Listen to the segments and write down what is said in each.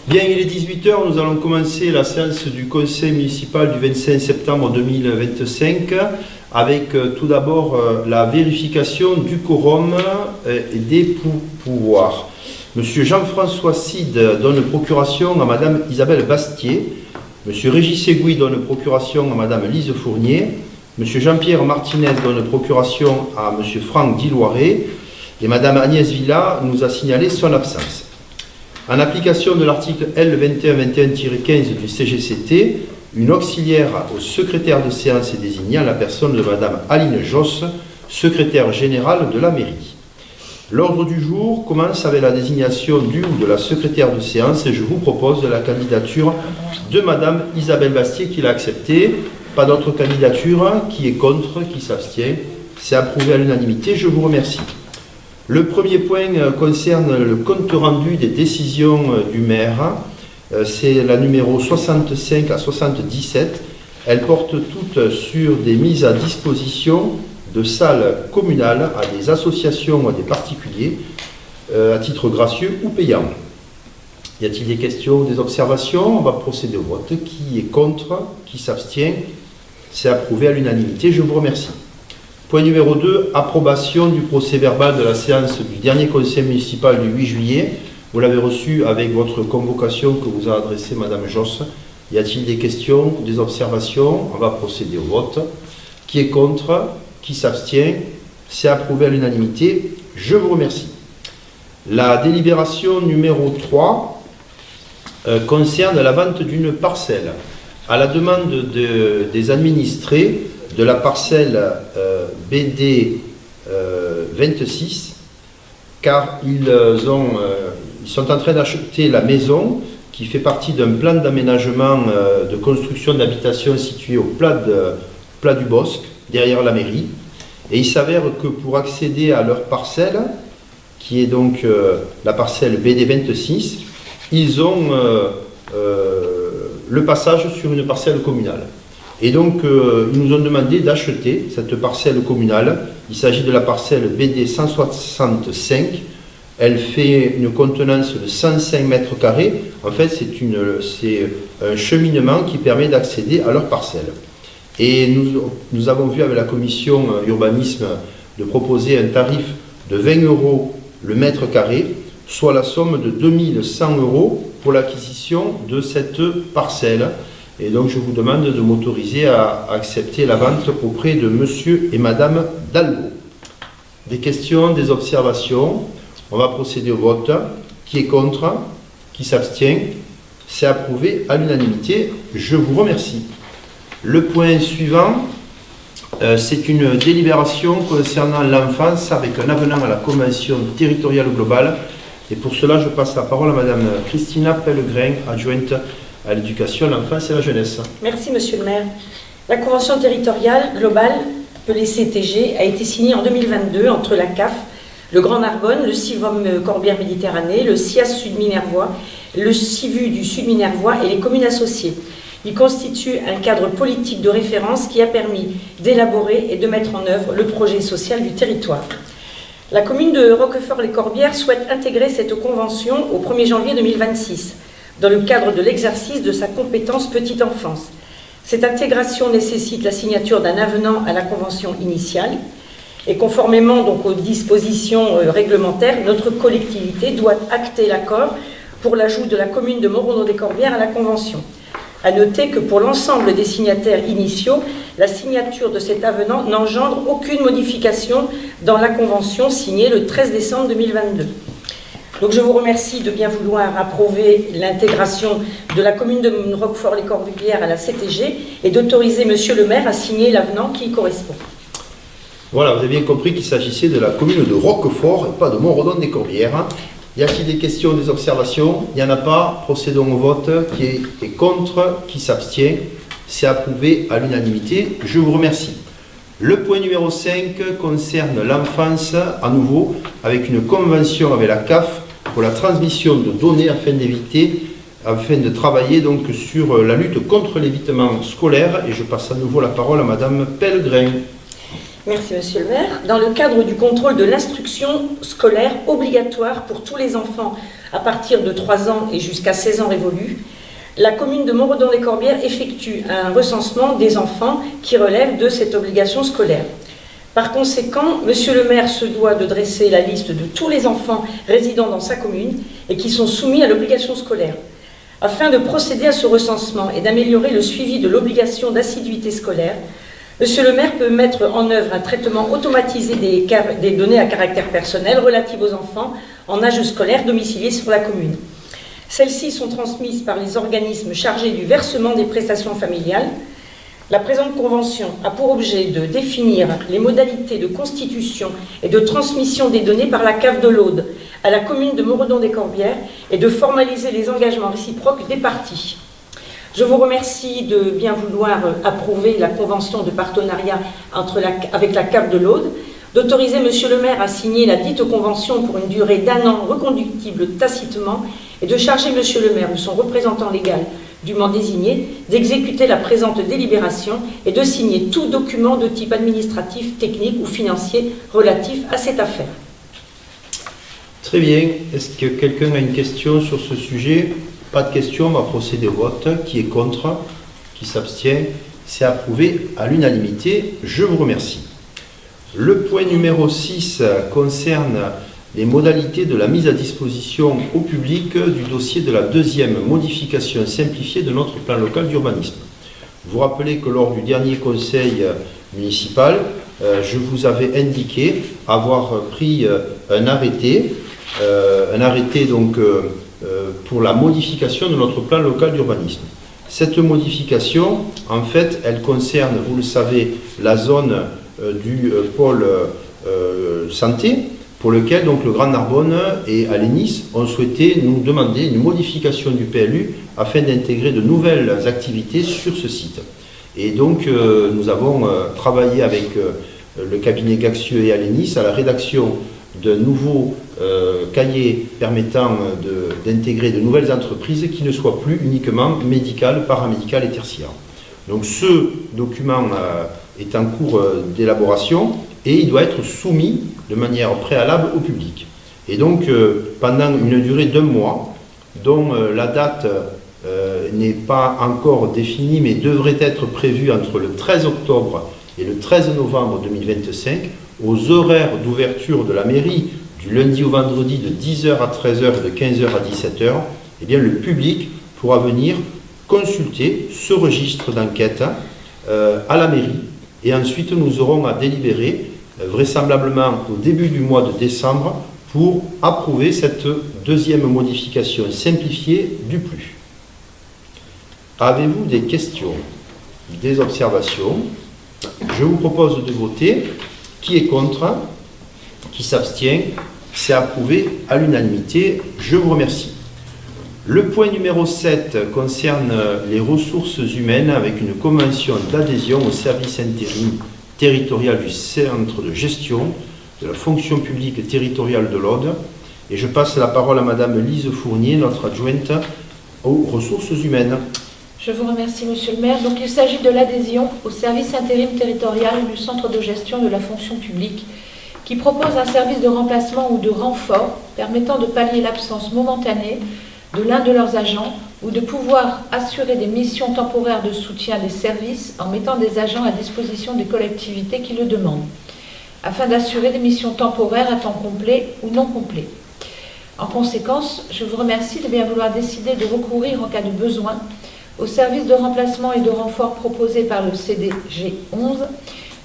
Bien, il est 18 h, nous allons commencer la séance du conseil municipal du 25 septembre 2025 avec tout d'abord la vérification du quorum et des pouvoirs. Monsieur Jean-François Cide donne procuration à Madame Isabelle Bastier. Monsieur Régis Ségouy donne procuration à Madame Lise Fournier. Monsieur Jean-Pierre Martinez donne procuration à Monsieur Franck Diloiré. Et Madame Agnès Villa nous a signalé son absence. En application de l'article L2121-15 du CGCT, une auxiliaire au secrétaire de séance est désignée en la personne de Madame Aline Josse, secrétaire générale de la mairie. L'ordre du jour commence avec la désignation du ou de la secrétaire de séance et je vous propose la candidature de Madame Isabelle Bastier qui l'a acceptée. Pas d'autre candidature. Qui est contre? Qui s'abstient? C'est approuvé à l'unanimité. Je vous remercie. Le premier point concerne le compte rendu des décisions du maire. C'est la numéro 65 à 77. Elles portent toutes sur des mises à disposition de salles communales à des associations ou à des particuliers à titre gracieux ou payant. Y a-t-il des questions ou des observations? On va procéder au vote. Qui est contre? Qui s'abstient? C'est approuvé à l'unanimité. Je vous remercie. Point numéro 2, approbation du procès-verbal de la séance du dernier conseil municipal du 8 juillet. Vous l'avez reçu avec votre convocation que vous a adressée Madame Josse. Y a-t-il des questions, des observations? On va procéder au vote. Qui est contre? Qui s'abstient? C'est approuvé à l'unanimité. Je vous remercie. La délibération numéro 3 concerne la vente d'une parcelle. À la demande des administrés de la parcelle BD 26, car ils sont en train d'acheter la maison qui fait partie d'un plan d'aménagement de construction d'habitation situé au plat du Bosc, derrière la mairie. Et il s'avère que pour accéder à leur parcelle, qui est donc la parcelle BD 26, ils ont le passage sur une parcelle communale. Et donc, ils nous ont demandé d'acheter cette parcelle communale. Il s'agit de la parcelle BD 165. Elle fait une contenance de 105 mètres carrés. En fait, c'est un cheminement qui permet d'accéder à leur parcelle. Et nous avons vu avec la commission urbanisme de proposer un tarif de 20 € le mètre carré, soit la somme de 2100 € pour l'acquisition de cette parcelle. Et donc, je vous demande de m'autoriser à accepter la vente auprès de Monsieur et Madame Dalbo. Des questions, des observations? On va procéder au vote. Qui est contre? Qui s'abstient? C'est approuvé à l'unanimité. Je vous remercie. Le point suivant, c'est une délibération concernant l'enfance avec un avenant à la Convention territoriale globale. Et pour cela, je passe la parole à Madame Christina Pellegrin, adjointe à l'éducation, l'enfance et la jeunesse. Merci Monsieur le maire. La Convention territoriale globale, appelée CTG, a été signée en 2022 entre la CAF, le Grand Narbonne, le CIVOM Corbière Méditerranée, le CIAS Sud-Minervois, le CIVU du Sud-Minervois et les communes associées. Il constitue un cadre politique de référence qui a permis d'élaborer et de mettre en œuvre le projet social du territoire. La commune de Roquefort-les-Corbières souhaite intégrer cette convention au 1er janvier 2026, dans le cadre de l'exercice de sa compétence petite enfance. Cette intégration nécessite la signature d'un avenant à la convention initiale et conformément donc aux dispositions réglementaires, notre collectivité doit acter l'accord pour l'ajout de la commune de Montredon-des-Corbières à la convention. À noter que pour l'ensemble des signataires initiaux, la signature de cet avenant n'engendre aucune modification dans la convention signée le 13 décembre 2022. Donc je vous remercie de bien vouloir approuver l'intégration de la commune de Roquefort-les-Corbières à la CTG et d'autoriser Monsieur le maire à signer l'avenant qui y correspond. Voilà, vous avez bien compris qu'il s'agissait de la commune de Roquefort et pas de Montredon-des-Corbières. Y a-t-il des questions, des observations? Il n'y en a pas. Procédons au vote. Qui est contre? Qui s'abstient? C'est approuvé à l'unanimité. Je vous remercie. Le point numéro 5 concerne l'enfance, à nouveau, avec une convention avec la CAF pour la transmission de données afin de travailler donc sur la lutte contre l'évitement scolaire. Et je passe à nouveau la parole à Madame Pellegrin. Merci, Monsieur le maire. Dans le cadre du contrôle de l'instruction scolaire obligatoire pour tous les enfants à partir de 3 ans et jusqu'à 16 ans révolus, la commune de Montredon-les-Corbières effectue un recensement des enfants qui relèvent de cette obligation scolaire. Par conséquent, Monsieur le maire se doit de dresser la liste de tous les enfants résidant dans sa commune et qui sont soumis à l'obligation scolaire. Afin de procéder à ce recensement et d'améliorer le suivi de l'obligation d'assiduité scolaire, Monsieur le maire peut mettre en œuvre un traitement automatisé des données à caractère personnel relatives aux enfants en âge scolaire domiciliés sur la commune. Celles-ci sont transmises par les organismes chargés du versement des prestations familiales. La présente convention a pour objet de définir les modalités de constitution et de transmission des données par la CAF de l'Aude à la commune de Montredon-des-Corbières et de formaliser les engagements réciproques des parties. Je vous remercie de bien vouloir approuver la convention de partenariat avec la CAF de l'Aude, d'autoriser Monsieur le maire à signer la dite convention pour une durée d'1 an reconductible tacitement et de charger Monsieur le maire ou son représentant légal dûment désigné d'exécuter la présente délibération et de signer tout document de type administratif, technique ou financier relatif à cette affaire. Très bien. Est-ce que quelqu'un a une question sur ce sujet? Pas de question, on va procéder au vote. Qui est contre? Qui s'abstient? C'est approuvé à l'unanimité. Je vous remercie. Le point numéro 6 concerne les modalités de la mise à disposition au public du dossier de la deuxième modification simplifiée de notre plan local d'urbanisme. Vous rappelez que lors du dernier conseil municipal, je vous avais indiqué avoir pris un arrêté donc, pour la modification de notre plan local d'urbanisme. Cette modification, en fait, elle concerne, vous le savez, la zone du pôle santé, pour lequel donc le Grand Narbonne et Alénis ont souhaité nous demander une modification du PLU afin d'intégrer de nouvelles activités sur ce site. Et donc nous avons travaillé avec le cabinet Gaxieux et Alénis à la rédaction d'un nouveau cahier permettant d'intégrer de nouvelles entreprises qui ne soient plus uniquement médicales, paramédicales et tertiaires. Donc ce document est en cours d'élaboration et il doit être soumis de manière préalable au public. Et donc, pendant une durée d'1 mois, dont la date n'est pas encore définie, mais devrait être prévue entre le 13 octobre et le 13 novembre 2025, aux horaires d'ouverture de la mairie, du lundi au vendredi de 10h à 13h et de 15h à 17h, eh bien, le public pourra venir consulter ce registre d'enquête à la mairie. Et ensuite, nous aurons à délibérer vraisemblablement au début du mois de décembre pour approuver cette deuxième modification simplifiée du PLU. Avez-vous des questions, des observations? Je vous propose de voter. Qui est contre? Qui s'abstient? C'est approuvé à l'unanimité. Je vous remercie. Le point numéro 7 concerne les ressources humaines avec une convention d'adhésion au service intérim territorial du centre de gestion de la fonction publique territoriale de l'Aude. Et je passe la parole à Madame Lise Fournier, notre adjointe aux ressources humaines. Je vous remercie, Monsieur le maire. Donc, il s'agit de l'adhésion au service intérim territorial du centre de gestion de la fonction publique qui propose un service de remplacement ou de renfort permettant de pallier l'absence momentanée de l'un de leurs agents ou de pouvoir assurer des missions temporaires de soutien des services en mettant des agents à disposition des collectivités qui le demandent, afin d'assurer des missions temporaires à temps complet ou non complet. En conséquence, je vous remercie de bien vouloir décider de recourir en cas de besoin au service de remplacement et de renfort proposé par le CDG 11,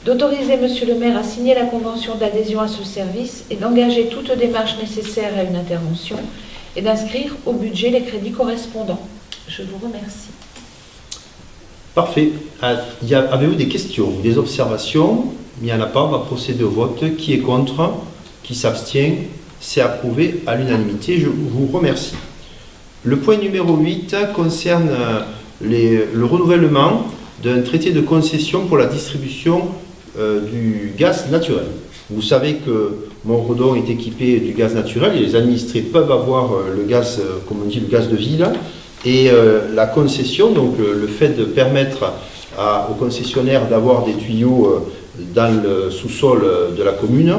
d'autoriser Monsieur le maire à signer la convention d'adhésion à ce service et d'engager toute démarche nécessaire à une intervention et d'inscrire au budget les crédits correspondants. Je vous remercie. Parfait. Avez-vous des questions, des observations? Il n'y en a pas, on va procéder au vote. Qui est contre? Qui s'abstient? C'est approuvé à l'unanimité. Je vous remercie. Le point numéro 8 concerne le renouvellement d'un traité de concession pour la distribution du gaz naturel. Vous savez que Montredon est équipé du gaz naturel et les administrés peuvent avoir le gaz, comme on dit, le gaz de ville. Et la concession, donc le fait de permettre aux concessionnaires d'avoir des tuyaux dans le sous-sol de la commune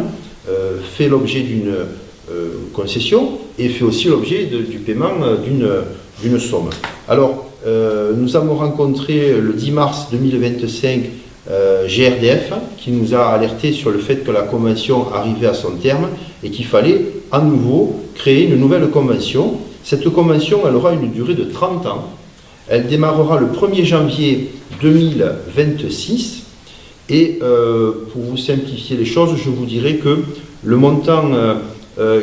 fait l'objet d'une concession et fait aussi l'objet du paiement d'une somme. Alors, nous avons rencontré le 10 mars 2025 GRDF qui nous a alerté sur le fait que la convention arrivait à son terme et qu'il fallait à nouveau créer une nouvelle convention. Cette convention, elle aura une durée de 30 ans. Elle démarrera le 1er janvier 2026 et pour vous simplifier les choses, je vous dirais que le montant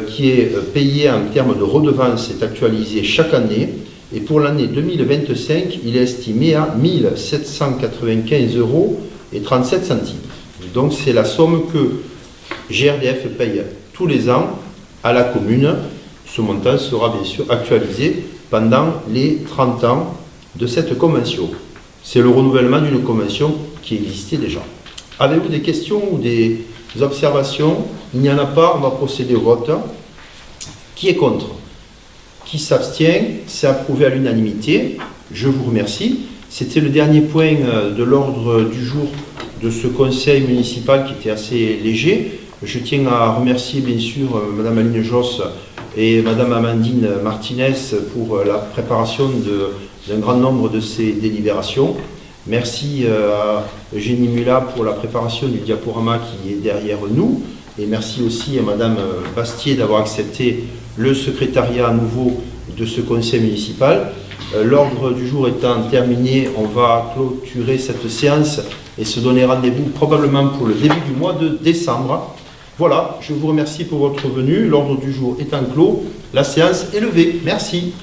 qui est payé en termes de redevance est actualisé chaque année et pour l'année 2025, il est estimé à 1 795,37 €. Donc c'est la somme que GRDF paye tous les ans à la commune. Ce montant sera bien sûr actualisé pendant les 30 ans de cette convention. C'est le renouvellement d'une convention qui existait déjà. Avez-vous des questions ou des observations? Il n'y en a pas, on va procéder au vote. Qui est contre? Qui s'abstient? C'est approuvé à l'unanimité. Je vous remercie. C'était le dernier point de l'ordre du jour de ce conseil municipal qui était assez léger. Je tiens à remercier bien sûr Madame Aline Josse et Madame Amandine Martinez pour la préparation d'un grand nombre de ces délibérations. Merci à Eugénie Mulat pour la préparation du diaporama qui est derrière nous. Et merci aussi à Madame Bastier d'avoir accepté le secrétariat à nouveau de ce conseil municipal. L'ordre du jour étant terminé, on va clôturer cette séance et se donner rendez-vous probablement pour le début du mois de décembre. Voilà, je vous remercie pour votre venue. L'ordre du jour étant clos, la séance est levée. Merci.